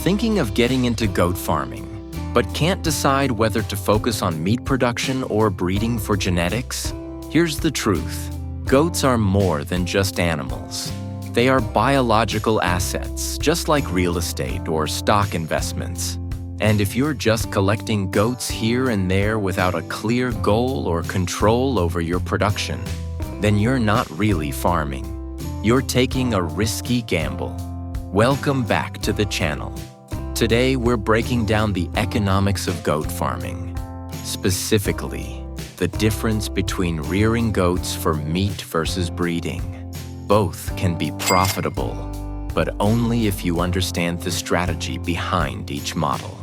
thinking of getting into goat farming, but can't decide whether to focus on meat production or breeding for genetics? Here's the truth. Goats are more than just animals. They are biological assets, just like real estate or stock investments. And if you're just collecting goats here and there without a clear goal or control over your production, then you're not really farming. You're taking a risky gamble. Welcome back to the channel. Today, we're breaking down the economics of goat farming. Specifically, the difference between rearing goats for meat versus breeding. Both can be profitable, but only if you understand the strategy behind each model.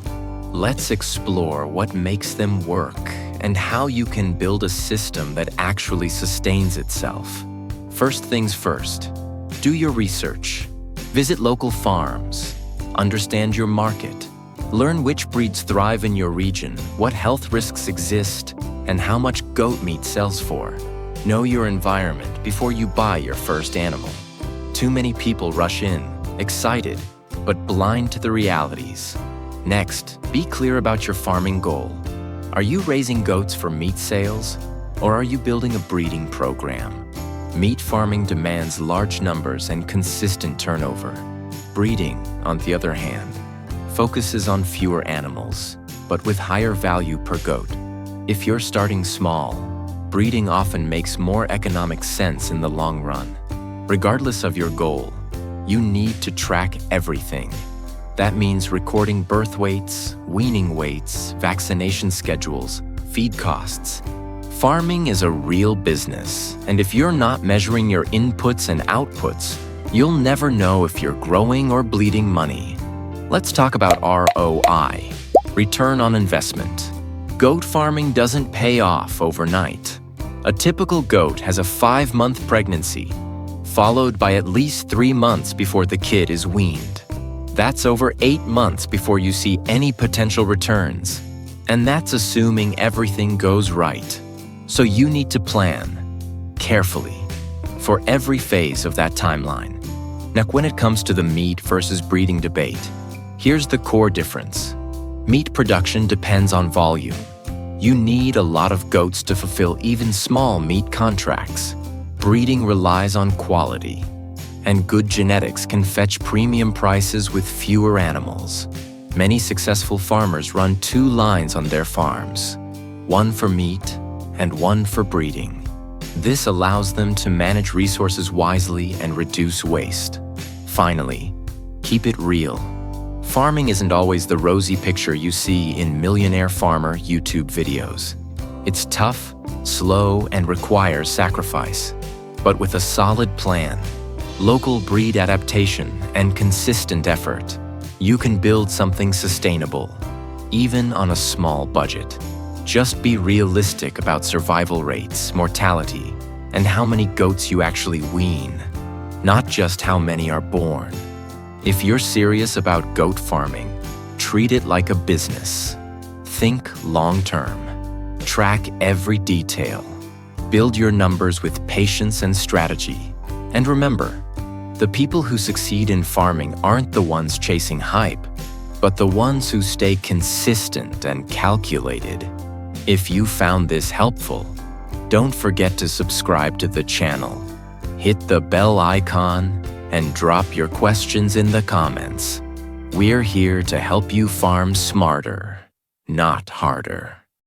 Let's explore what makes them work and how you can build a system that actually sustains itself. First things first, do your research. Visit local farms, understand your market, learn which breeds thrive in your region, what health risks exist, and how much goat meat sells for. Know your environment before you buy your first animal. Too many people rush in, excited, but blind to the realities. Next, be clear about your farming goal. Are you raising goats for meat sales, or are you building a breeding program? Meat farming demands large numbers and consistent turnover. Breeding, on the other hand, focuses on fewer animals, but with higher value per goat. If you're starting small, breeding often makes more economic sense in the long run. Regardless of your goal, you need to track everything. That means recording birth weights, weaning weights, vaccination schedules, feed costs. Farming is a real business, and if you're not measuring your inputs and outputs, you'll never know if you're growing or bleeding money. Let's talk about ROI, return on investment. Goat farming doesn't pay off overnight. A typical goat has a 5-month pregnancy, followed by at least 3 months before the kid is weaned. That's over 8 months before you see any potential returns. And that's assuming everything goes right. So you need to plan carefully for every phase of that timeline. Now, when it comes to the meat versus breeding debate, here's the core difference. Meat production depends on volume. You need a lot of goats to fulfill even small meat contracts. Breeding relies on quality, and good genetics can fetch premium prices with fewer animals. Many successful farmers run 2 lines on their farms, one for meat and one for breeding. This allows them to manage resources wisely and reduce waste. Finally, keep it real. Farming isn't always the rosy picture you see in millionaire farmer YouTube videos. It's tough, slow, and requires sacrifice. But with a solid plan, local breed adaptation, and consistent effort, you can build something sustainable, even on a small budget. Just be realistic about survival rates, mortality, and how many goats you actually wean, not just how many are born. If you're serious about goat farming, treat it like a business. Think long-term. Track every detail. Build your numbers with patience and strategy. And remember, the people who succeed in farming aren't the ones chasing hype, but the ones who stay consistent and calculated. If you found this helpful, don't forget to subscribe to the channel. Hit the bell icon and drop your questions in the comments. We're here to help you farm smarter, not harder.